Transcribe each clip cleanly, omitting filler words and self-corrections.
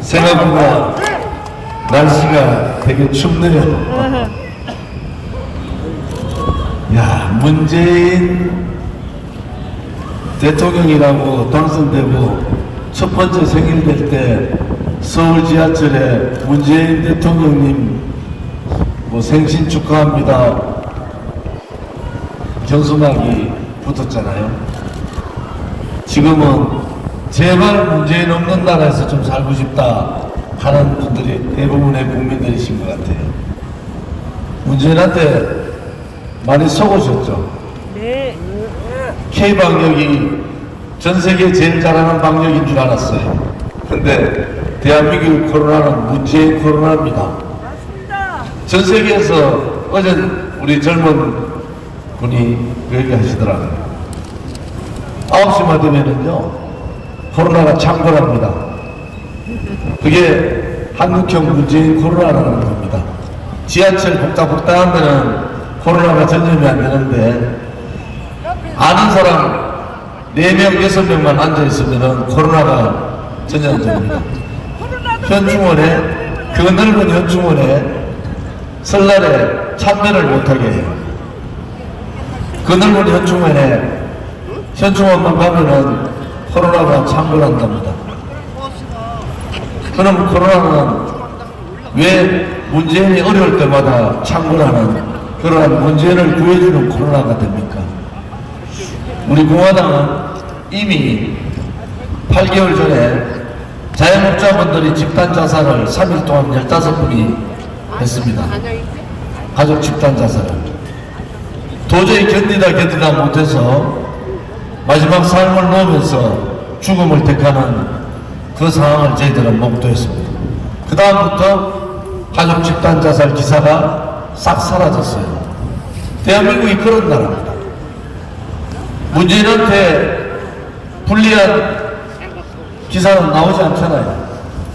생각보다 날씨가 되게 춥네요. 야, 문재인 대통령이라고 당선되고 첫 번째 생일 될 때 서울 지하철에 문재인 대통령님 생신 축하합니다 경수막이 붙었잖아요. 지금은 제발 문재인 없는 나라에서 좀 살고 싶다 하는 분들이 대부분의 국민들이신 것 같아요. 문재인한테 많이 속으셨죠? 네. K방역이 전 세계 제일 잘하는 방역인 줄 알았어요. 근데 대한민국 코로나는 문재인 코로나입니다. 맞습니다. 전 세계에서 어제 우리 젊은 분이 그 얘기 하시더라고요. 9시만 되면은요, 코로나가 창궐합니다. 그게 한국형 문재인 코로나라는 겁니다. 지하철 복닥복닥한 데는 코로나가 전염이 안 되는데, 아는 사람 4명, 6명만 앉아있으면 코로나가 전염됩니다. 현충원에, 그 넓은 현충원에 설날에 참배를 못하게 해요. 그 넓은 현충원에 현충원만 가면은 코로나가 창궐한답니다. 그럼 코로나는 왜 문재인이 어려울 때마다 창궐하는 그러한 문재인을 구해주는 코로나가 됩니까? 우리 공화당은 이미 8개월 전에 자영업자분들이 집단 자살을 3일 동안 15분이 했습니다. 가족 집단 자살을. 도저히 견디다 못해서 마지막 삶을 놓으면서 죽음을 택하는 그 상황을 저희들은 목도했습니다. 그 다음부터 가족 집단 자살 기사가 싹 사라졌어요. 대한민국이 그런 나라입니다. 문재인한테 불리한 기사는 나오지 않잖아요.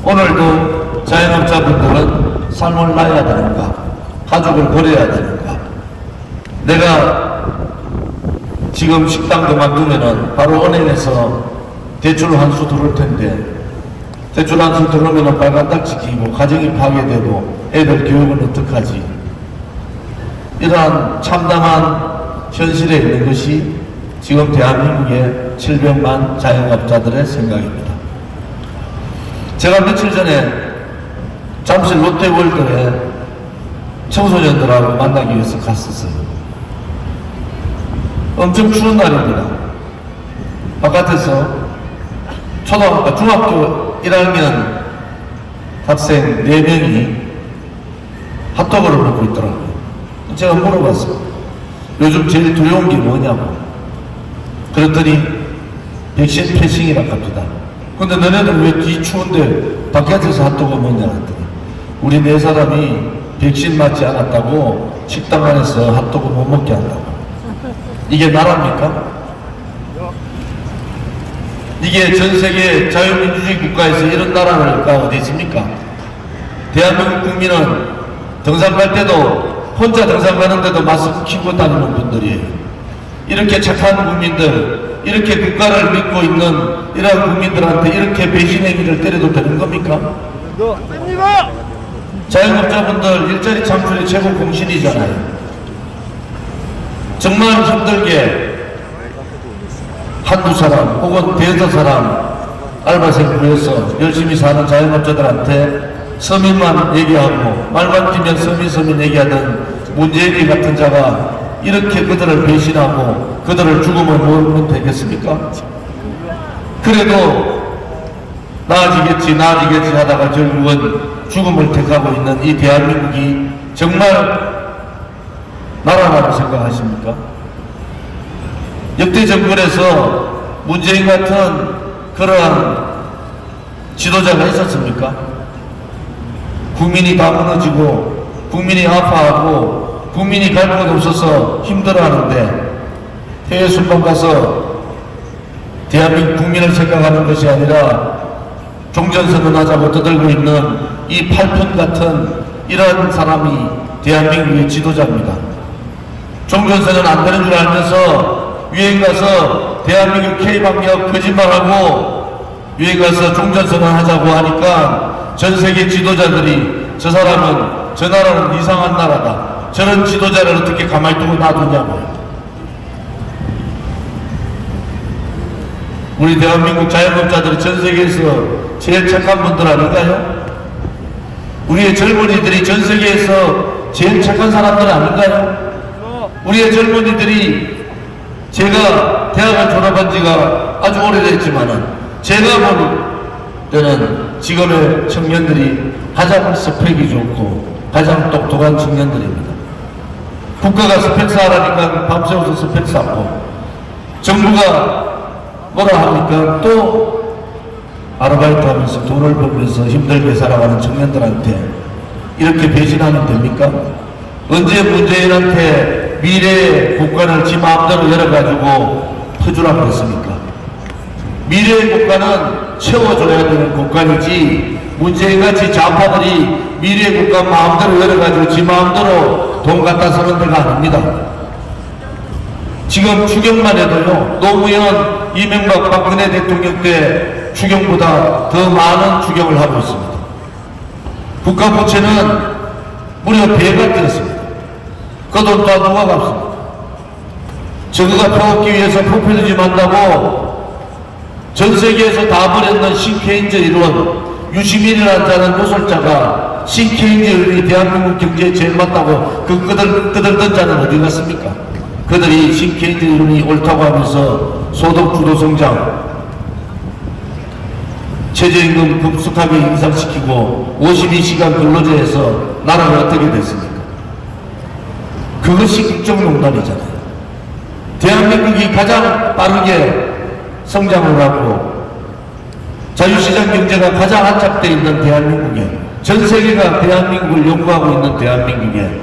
오늘도 자영업자분들은 삶을 놔야 되는가, 가족을 버려야 되는가. 내가 지금 식당 그만두면은 바로 은행에서 대출 한 수 들어올 텐데, 대출 한 수 들어오면은 빨간 딱지 끼고 가정이 파괴되고 애들 교육은 어떡하지? 이러한 참담한 현실에 있는 것이 지금 대한민국의 700만 자영업자들의 생각입니다. 제가 며칠 전에 잠실 롯데월드에 청소년들하고 만나기 위해서 갔었어요. 엄청 추운 날입니다. 바깥에서 초등학교, 중학교 1학년 학생 4명이 핫도그를 먹고 있더라고요. 제가 물어봤어요. 요즘 제일 두려운 게 뭐냐고. 그랬더니 백신 패싱이라고 합니다. 근데 너네들 왜 이 추운데 바깥에서 핫도그 먹냐 했더니 우리 4사람이 백신 맞지 않았다고 식당 안에서 핫도그 못 먹게 한다고. 이게 나라입니까? 이게 전 세계 자유민주주의 국가에서 이런 나라가 어디 있습니까? 대한민국 국민은 등산 갈 때도 혼자 등산 가는데도 마스크 끼고 다니는 분들이에요. 이렇게 착한 국민들, 이렇게 국가를 믿고 있는 이러한 국민들한테 이렇게 배신행위를 때려도 되는 겁니까? 자영업자분들 일자리 창출의 최고 공신이잖아요. 정말 힘들게 한두 사람 혹은 대여섯 사람 알바생 구해서 열심히 사는 자영업자들한테 서민만 얘기하고 말만 뛰면 서민 얘기하던 문재인 같은 자가 이렇게 그들을 배신하고 그들을 죽음을 모으면 되겠습니까? 그래도 나아지겠지 하다가 결국은 죽음을 택하고 있는 이 대한민국이 정말 나라라고 생각하십니까? 역대 정권에서 문재인 같은 그러한 지도자가 있었습니까? 국민이 다 무너지고 국민이 아파하고 국민이 갈 곳 없어서 힘들어하는데 해외 순방 가서 대한민국 국민을 생각하는 것이 아니라 종전선언하자고 떠들고 있는 이 팔푼 같은 이런 사람이 대한민국의 지도자입니다. 종전선언 안 되는 줄 알면서 유엔 가서 대한민국 K방역 거짓말하고 유엔 가서 종전선언 하자고 하니까 전 세계 지도자들이 저 사람은 저 나라는 이상한 나라다. 저런 지도자를 어떻게 가만히 두고 놔두냐고요. 우리 대한민국 자영업자들이 전 세계에서 제일 착한 분들 아닌가요? 우리의 젊은이들이 전 세계에서 제일 착한 사람들 아닌가요? 우리의 젊은이들이 제가 대학을 졸업한 지가 아주 오래됐지만은 제가 볼 때는 지금의 청년들이 가장 스펙이 좋고 가장 똑똑한 청년들입니다. 국가가 스펙 쌓으라니까 밤새워서 스펙 쌓고 정부가 뭐라 하니까 또 아르바이트 하면서 돈을 벌면서 힘들게 살아가는 청년들한테 이렇게 배신하면 됩니까? 언제 문재인한테 미래의 국가를 지 마음대로 열어가지고 퍼주라고 했습니까? 미래의 국가는 채워줘야 되는 국가이지 문재인같이 좌파들이 미래의 국가 마음대로 열어가지고 지 마음대로 돈 갖다 쓰는 데가 아닙니다. 지금 추경만 해도요, 노무현, 이명박, 박근혜 대통령 때 추경보다 더 많은 추경을 하고 있습니다. 국가 부채는 무려 배가 뛰었습니다. 그 돈 다 누가 갚습니다. 저거가 펴먹기 위해서 포퓰리즘 한다고 전 세계에서 다 버렸는 신케인즈 이론, 유시민이라는 자는 노설자가 신케인즈 이론이 대한민국 경제에 제일 맞다고 그 끄들던 자는 어디 갔습니까? 그들이 신케인즈 이론이 옳다고 하면서 소득주도 성장, 최저임금 급속하게 인상시키고 52시간 근로제에서 나라가 어떻게 됐습니까? 그것이 국정농단이잖아요. 대한민국이 가장 빠르게 성장을 하고 자유시장 경제가 가장 안착되어 있는 대한민국에, 전 세계가 대한민국을 연구하고 있는 대한민국에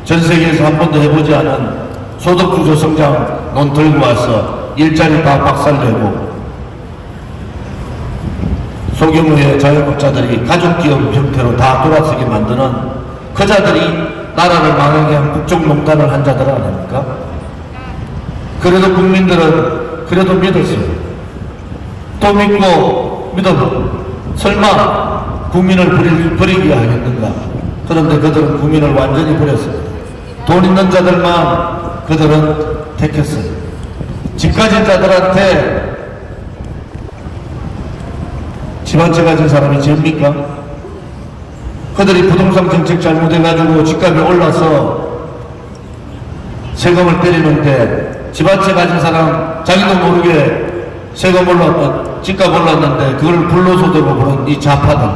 전 세계에서 한 번도 해보지 않은 소득주도 성장론 들고 와서 일자리 다 박살내고 소규모의 자영업자들이 가족기업 형태로 다 돌아서게 만드는 그 자들이 나라를 망하게 한 국정농단을 한 자들 아닙니까? 그래도 국민들은 그래도 믿었어요. 또 믿고 설마 국민을 버리게 하겠는가? 그런데 그들은 국민을 완전히 버렸습니다. 돈 있는 자들만 그들은 택했어요. 집 가진 자들한테 집 한 채 가진 사람이 죄입니까? 그들이 부동산 정책 잘못해가지고 집값이 올라서 세금을 때리는데 집 한 채 가진 사람 자기도 모르게 세금 집값 올랐는데 그걸 불로소득으로 보는 이 좌파들,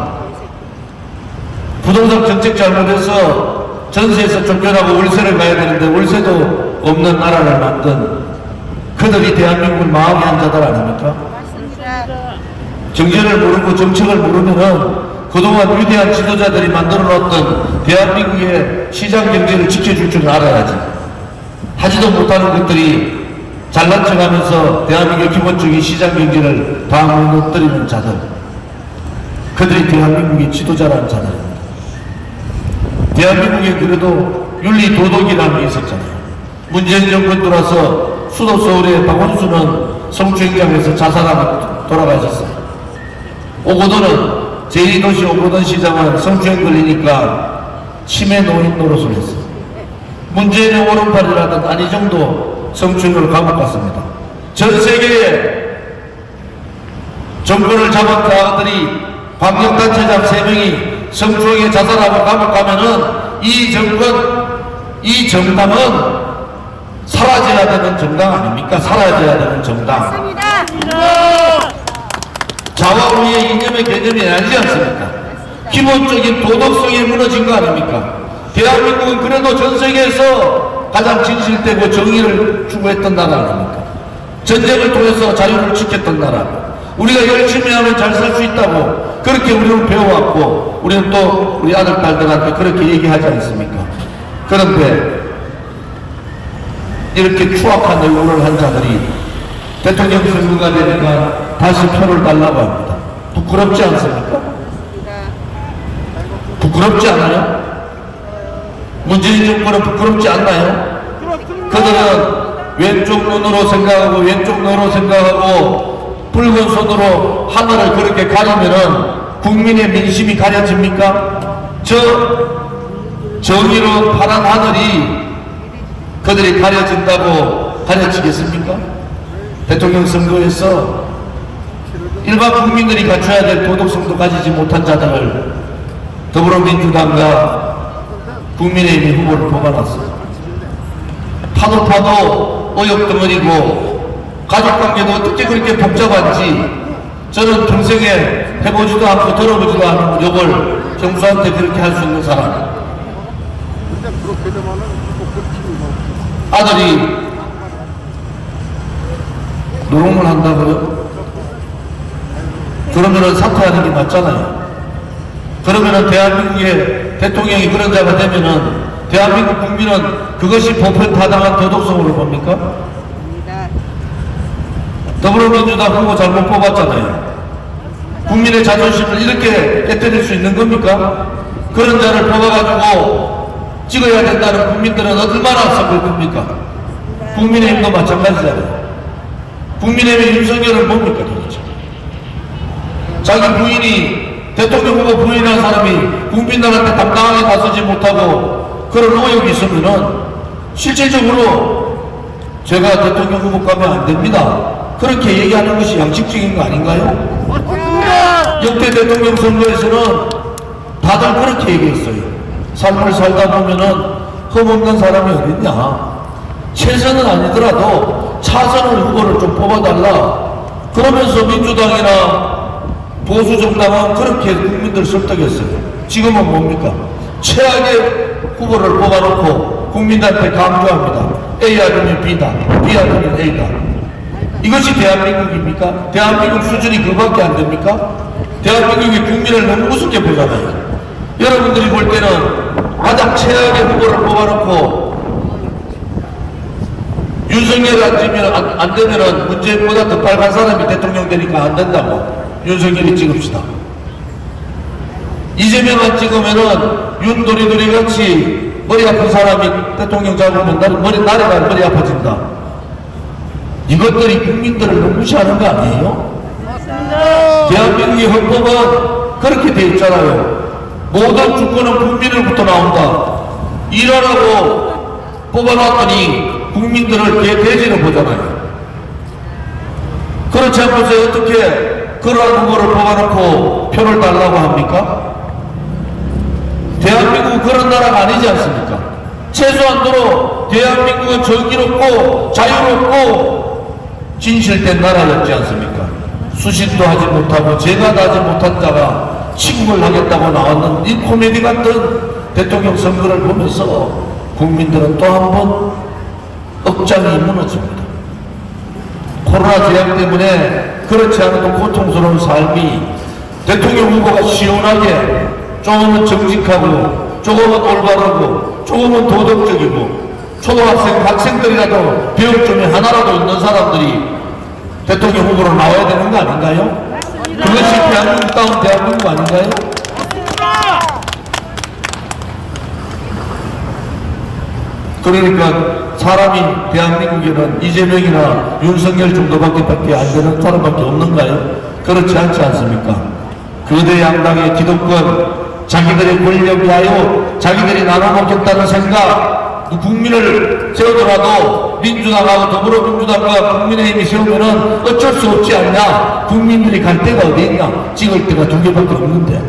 부동산 정책 잘못해서 전세에서 쫓겨나고 월세를 가야 되는데 월세도 없는 나라를 만든 그들이 대한민국을 망하게 한 자들 아닙니까? 정제를 모르고 정책을 모르면은 그동안 위대한 지도자들이 만들어 놓았던 대한민국의 시장 경제를 지켜줄 줄 알아야지. 하지도 못하는 것들이 잘난 척 하면서 대한민국의 기본적인 시장 경제를 다 무너뜨리는 자들. 그들이 대한민국의 지도자라는 자들입니다. 대한민국에 그래도 윤리 도덕이라는 게 있었잖아요. 문재인 정권 들어서 수도 서울의 박원순은 성추행장에서 자살하고 돌아가셨어요. 오고돈은 제2도시 오고돈 시장은 성추행 걸리니까 치매 노인 노릇을 했어요. 문재인의 오른팔이라던 안희정도 성추행으로 감옥 갔습니다. 전 세계에 정권을 잡은 자들이 광역단체장 3명이 성추행에 자살하고 감옥 가면은 이 정권, 이 정당은 사라져야 되는 정당 아닙니까? 사라져야 되는 정당. 맞습니다. 자와 우위의 이념의 개념이 아니지 않습니까? 기본적인 도덕성이 무너진 거 아닙니까? 대한민국은 그래도 전 세계에서 가장 진실되고 정의를 추구했던 나라 아닙니까? 전쟁을 통해서 자유를 지켰던 나라. 우리가 열심히 하면 잘 살 수 있다고 그렇게 우리는 배워왔고 우리는 또 우리 아들 딸들한테 그렇게 얘기하지 않습니까? 그런데 이렇게 추악한 얼굴을 한 자들이 대통령 선거가 되니까 다시 표를 달라고 합니다. 부끄럽지 않습니까? 부끄럽지 않아요? 문재인 정권은 부끄럽지 않나요? 그들은 왼쪽 눈으로 생각하고 왼쪽 눈으로 생각하고 붉은 손으로 하늘을 그렇게 가리면은 국민의 민심이 가려집니까? 저 정의로 파란 하늘이 그들이 가려진다고 가려지겠습니까? 대통령 선거에서 일반 국민들이 갖춰야 될 도덕성도 가지지 못한 자들을 더불어민주당과 국민의힘 후보를 뽑아놨어요. 파도 어역덩어리고 가족관계도 어떻게 그렇게 복잡한지 저는 평생에 해보지도 않고 들어보지도 않은 욕을 정수한테 그렇게 할 수 있는 사람. 아들이 노름을 한다고요? 그러면은 사퇴하는 게 맞잖아요. 그러면은 대한민국의 대통령이 그런 자가 되면은 대한민국 국민은 그것이 보편타당한 도덕성으로 봅니까? 더불어민주당 후보 잘못 뽑았잖아요. 국민의 자존심을 이렇게 깨뜨릴 수 있는 겁니까? 그런 자를 뽑아가지고 찍어야 된다는 국민들은 얼마나 썩을 겁니까? 국민의힘도 마찬가지잖아요. 국민의힘의 윤석열은 뭡니까 도대체? 자기 부인이 대통령 후보 부인한 사람이 국민들한테 당당하게 나서지 못하고 그런 의혹이 있으면은 실질적으로 제가 대통령 후보 가면 안 됩니다. 그렇게 얘기하는 것이 양식적인 거 아닌가요? 역대 대통령 선거에서는 다들 그렇게 얘기했어요. 삶을 살다 보면은 흠없는 사람이 어딨냐. 최선은 아니더라도 차선을 후보를 좀 뽑아달라. 그러면서 민주당이나 보수정당은 그렇게 국민들 설득했어요. 지금은 뭡니까? 최악의 후보를 뽑아놓고 국민들한테 강조합니다. A 아니면 B다, B 아니면 A다. 이것이 대한민국입니까? 대한민국 수준이 그밖에 안 됩니까? 대한민국의 국민을 너무 우습게 보잖아요. 여러분들이 볼 때는 가장 최악의 후보를 뽑아놓고 윤석열 안 되면은 문재인보다 더 빨간 사람이 대통령 되니까 안 된다고 윤석열이 찍읍시다. 이재명 안 찍으면은 윤도리도리 같이 머리 아픈 사람이 대통령 잡으면 나라가 머리 아파진다. 이것들이 국민들을 너무 무시하는 거 아니에요? 대한민국의 헌법은 그렇게 돼 있잖아요. 모든 주권은 국민으로부터 나온다. 일하라고 뽑아놨더니 국민들을 대지로 보잖아요. 그렇지 않고서 어떻게 그러한 후보를 뽑아놓고 표를 달라고 합니까? 대한민국은 그런 나라가 아니지 않습니까? 최소한도로 대한민국은 정의롭고 자유롭고 진실된 나라였지 않습니까? 수신도 하지 못하고 죄가 나지 못한 자가 취국을 하겠다고 나왔는 이 코미디 같은 대통령 선거를 보면서 국민들은 또 한 번 억장이 무너집니다. 코로나 재앙 때문에 그렇지 않아도 고통스러운 삶이 대통령 후보가 시원하게 조금은 정직하고 조금은 올바르고 조금은 도덕적이고 초등학생, 학생들이라도 배울점이 하나라도 있는 사람들이 대통령 후보로 나와야 되는 거 아닌가요? 그것이 대한민국다운 대한민국 아닌가요? 그러니까 사람이 대한민국에는 이재명이나 윤석열 정도밖에 안 되는 사람밖에 없는가요? 그렇지 않지 않습니까? 거대 양당의 기득권, 자기들의 권력 위하여 자기들이 나눠먹겠다는 생각, 국민을 세우더라도 민주당하고 더불어민주당과 국민의힘이 세우면은 어쩔 수 없지 않냐? 국민들이 갈 데가 어디 있냐? 찍을 데가 두 개밖에 없는데.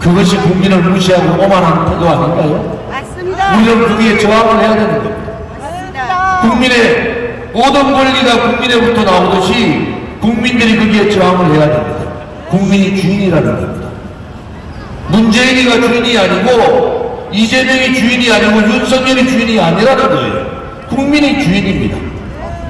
그것이 국민을 무시하고 오만한 태도 아닌가요? 맞습니다. 우리는 거기에 저항을 해야 되는 겁니다. 맞습니다. 국민의 모든 권리가 국민에부터 나오듯이 국민들이 거기에 저항을 해야 됩니다. 국민이 주인이라는 겁니다. 문재인이가 주인이 아니고 이재명이 주인이 아니고 윤석열이 주인이 아니라는 거예요. 국민이 주인입니다.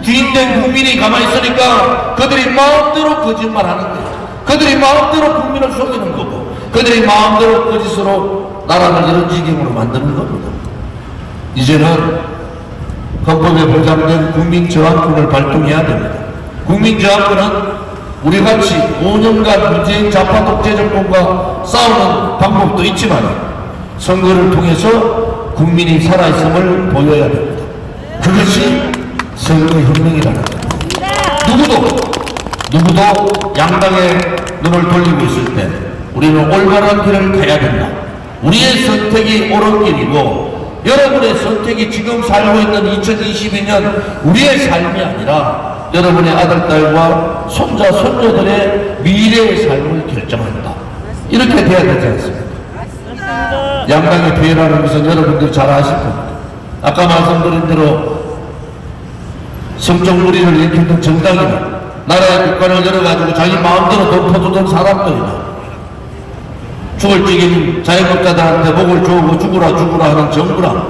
주인된 국민이 가만히 있으니까 그들이 마음대로 거짓말하는 거예요. 그들이 마음대로 국민을 속이는 거고 그들이 마음대로 거짓으로 나라를 이런 지경으로 만드는 겁니다. 이제는 헌법에 보장된 국민저항권을 발동해야 됩니다. 국민저항권은 우리같이 5년간 문재인 좌파 독재 정권과 싸우는 방법도 있지만 선거를 통해서 국민이 살아있음을 보여야 됩니다. 그것이 선거혁명이라는 거예요. 누구도 양당의 눈을 돌리고 있을 때 우리는 올바른 길을 가야 된다. 우리의 선택이 옳은 길이고 여러분의 선택이 지금 살고 있는 2022년 우리의 삶이 아니라 여러분의 아들, 딸과 손자, 손녀들의 미래의 삶을 결정한다. 이렇게 돼야 되지 않습니까? 양당의 대회라는 것은 여러분들이 잘 아실 겁니다. 아까 말씀드린 대로 성적 우리를 일으키는 정당이나 나라의 국가를 열어가지고 자기 마음대로 덮어두던 사람들이나 죽을 지긴 자영업자들한테 목을 조우고 죽으라 하는 정부라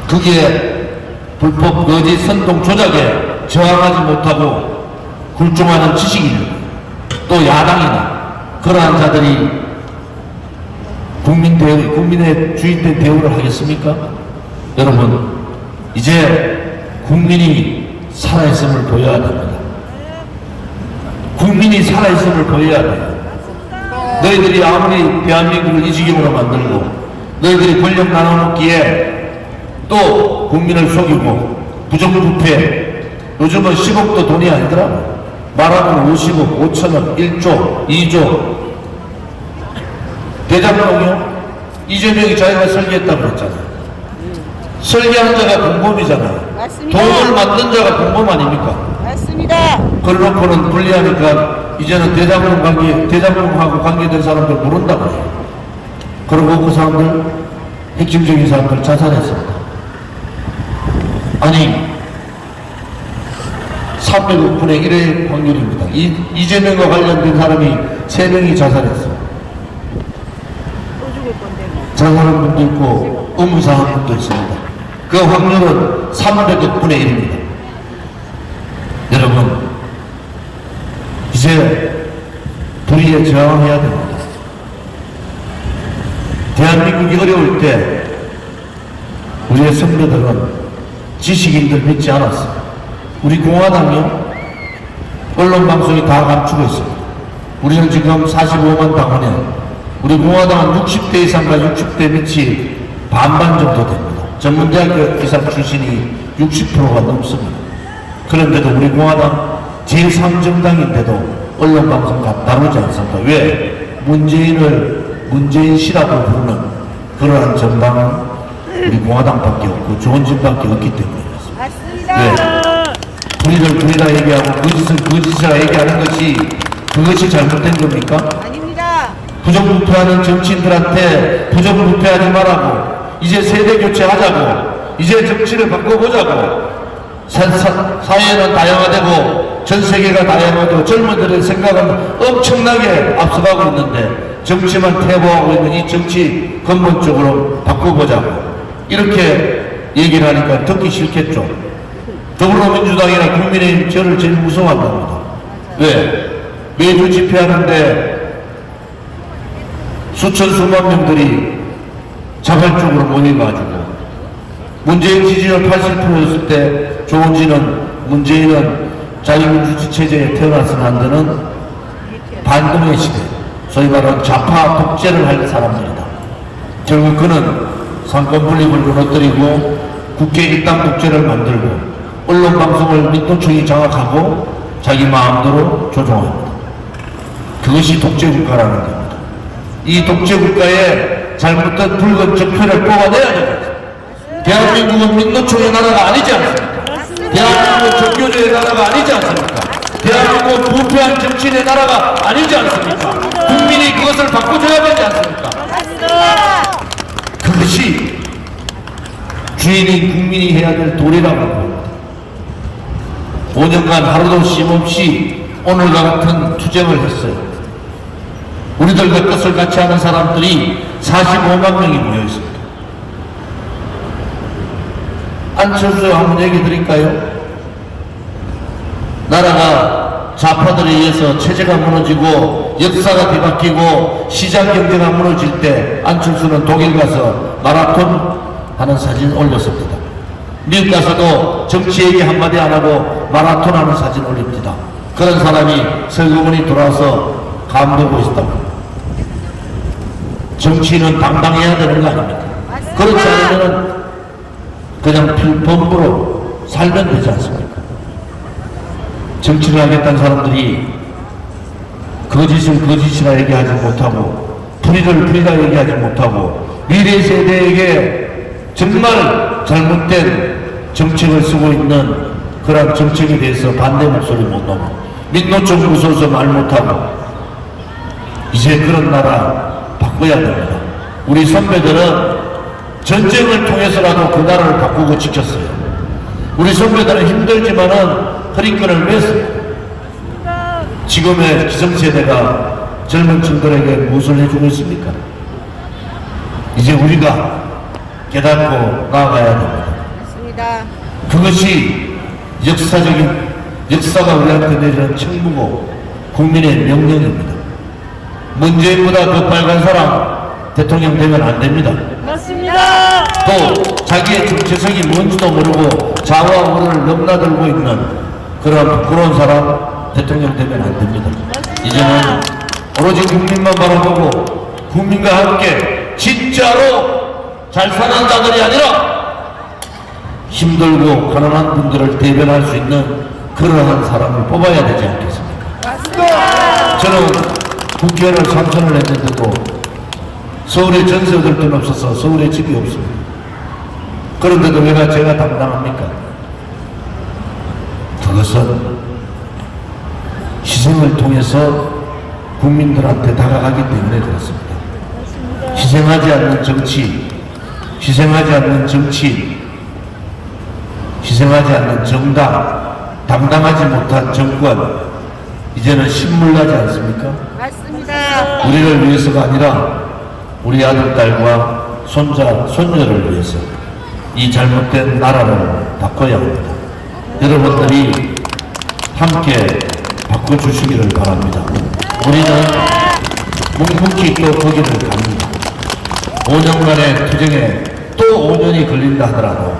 그게 불법 거짓 선동 조작에 저항하지 못하고 굴종하는 지식인 또 야당이나 그러한 자들이 국민의 주인된 대우를 하겠습니까? 여러분 이제 국민이 살아있음을 보여야 됩니다. 국민이 살아있음을 보여야 돼요. 너희들이 아무리 대한민국을 이 지경으로 만들고 너희들이 권력 나눠먹기에 또 국민을 속이고 부정부패 요즘은 10억도 돈이 아니더라고요. 말하면 50억, 5천억, 1조, 2조 대장동이요? 이재명이 자기가 설계했다고 그랬잖아요. 설계한 자가 공범이잖아요. 맞습니다. 돈을 만든 자가 공범 아닙니까? 맞습니다. 그걸 놓고는 불리하니까 이제는 대장동하고 관계된 사람들 모른다고 해요. 그리고 그 사람들, 핵심적인 사람들 자살했습니다. 아니, 300억 분의 1의 확률입니다. 이재명과 관련된 사람이 3명이 자살했어요. 자살한 분도 있고, 의문사한 분도 있습니다. 그 확률은 300억 분의 1입니다. 여러분, 이제 불의에 저항해야 됩니다. 대한민국이 어려울 때 우리의 선배들은 지식인들 믿지 않았어요. 우리 공화당이요, 언론방송이 다 감추고 있습니다. 우리는 지금 45만 당원에 우리 공화당은 60대 이상과 60대 밑이 반반 정도 됩니다. 전문대학교 이상 출신이 60%가 넘습니다. 그런데도 우리 공화당 제3정당인데도 언론방송 다루지 않습니다. 왜? 문재인 씨라고 부르는 그러한 정당은 우리 공화당밖에 없고 좋은 집밖에 없기 때문이었습니다. 맞습니다. 왜? 불의를 불의라 얘기하고 거짓을 거짓이라 얘기하는 것이 그것이 잘못된 겁니까? 아닙니다. 부정부패하는 정치인들한테 부정부패하지 말라고 이제 세대 교체하자고 이제 정치를 바꿔보자고 사회는 다양화되고 전 세계가 다양화되고 젊은들의 생각은 엄청나게 앞서가고 있는데 정치만 퇴보하고 있는 이 정치 근본적으로 바꿔보자고 이렇게 얘기를 하니까 듣기 싫겠죠. 더불어민주당이나 국민의힘 저를 제일 무서워한답니다. 왜? 매주 집회하는데 수천 수만 명들이 자발적으로 모여가지고 문재인 지지율 80%였을 때 문재인은 자유민주주의 체제에 태어나서는 안 되는 반동의 시대, 소위 말하는 좌파 독재를 할 사람들이다. 결국 그는 상권 분립을 무너뜨리고 국회 일당 독재를 만들고 언론 방송을 민노총이 장악하고 자기 마음대로 조종합니다. 그것이 독재 국가라는 겁니다. 이 독재 국가에 잘못된 붉은 적폐를 뽑아내야 됩니다. 대한민국은 민노총의 나라가 아니지 않습니까? 대한민국은 종교제의 나라가 아니지 않습니까? 대한민국은 부패한 정치인의 나라가 아니지 않습니까? 국민이 그것을 바꿔줘야 되지 않습니까? 그것이 주인인 국민이 해야 될 도리라고 합니다. 5년간 하루도 쉼없이 오늘과 같은 투쟁을 했어요. 우리들과 뜻을 같이 하는 사람들이 45만 명이 모여 있습니다. 안철수 한번 얘기 드릴까요? 나라가 좌파들에 의해서 체제가 무너지고 역사가 뒤바뀌고 시장 경제가 무너질 때 안철수는 독일 가서 마라톤 하는 사진 올렸습니다. 미국 가서도 정치 얘기 한마디 안 하고 마라톤 하는 사진 올립니다. 그런 사람이 설거문이 돌아와서 감동하고 있다고. 정치인은 당당해야 되는 거 아닙니까? 그렇지 않으면 그냥 필범부로 살면 되지 않습니까? 정치를 하겠다는 사람들이 거짓을 거짓이라 얘기하지 못하고 불의를 불의라 얘기하지 못하고 미래 세대에게 정말 잘못된 정책을 쓰고 있는 그런 정책에 대해서 반대 목소리 못 넘어 민노총 무서워서 말 못하고 이제 그런 나라 바꿔야 됩니다. 우리 선배들은 전쟁을 통해서라도 그 나라를 바꾸고 지켰어요. 우리 선배들은 힘들지만은 허리끈을 맸습니다. 지금의 기성세대가 젊은 층들에게 무엇을 해주고 있습니까? 이제 우리가 깨닫고 나아가야 됩니다. 맞습니다. 그것이 역사가 우리한테 내리는 책무고 국민의 명령입니다. 문재인보다 더 빨간 사람 대통령 되면 안 됩니다. 맞습니다. 또 자기의 정체성이 뭔지도 모르고 자와 우를 넘나들고 있는 그런 부끄러운 사람 대통령 되면 안 됩니다. 이제는 오로지 국민만 바라보고 국민과 함께 진짜로 잘 사는 자들이 아니라 힘들고 가난한 분들을 대변할 수 있는 그러한 사람을 뽑아야 되지 않겠습니까? 맞습니다. 저는 국회의원을 3선을 했는데도 서울에 전세 얻을 돈 없어서 서울에 집이 없습니다. 그런데도 왜 제가 담당합니까? 그것은 희생을 통해서 국민들한테 다가가기 때문에 그렇습니다. 희생하지 않는 정치, 희생하지 않는 정치, 희생하지 않는 정당, 담당하지 못한 정권, 이제는 신물나지 않습니까? 맞습니다. 우리를 위해서가 아니라 우리 아들, 딸과 손자, 손녀를 위해서 이 잘못된 나라를 바꿔야 합니다. 여러분들이 함께 바꿔주시기를 바랍니다. 우리는 묵묵히 또 거기를 갑니다. 5년간의 투쟁에 또 5년이 걸린다 하더라도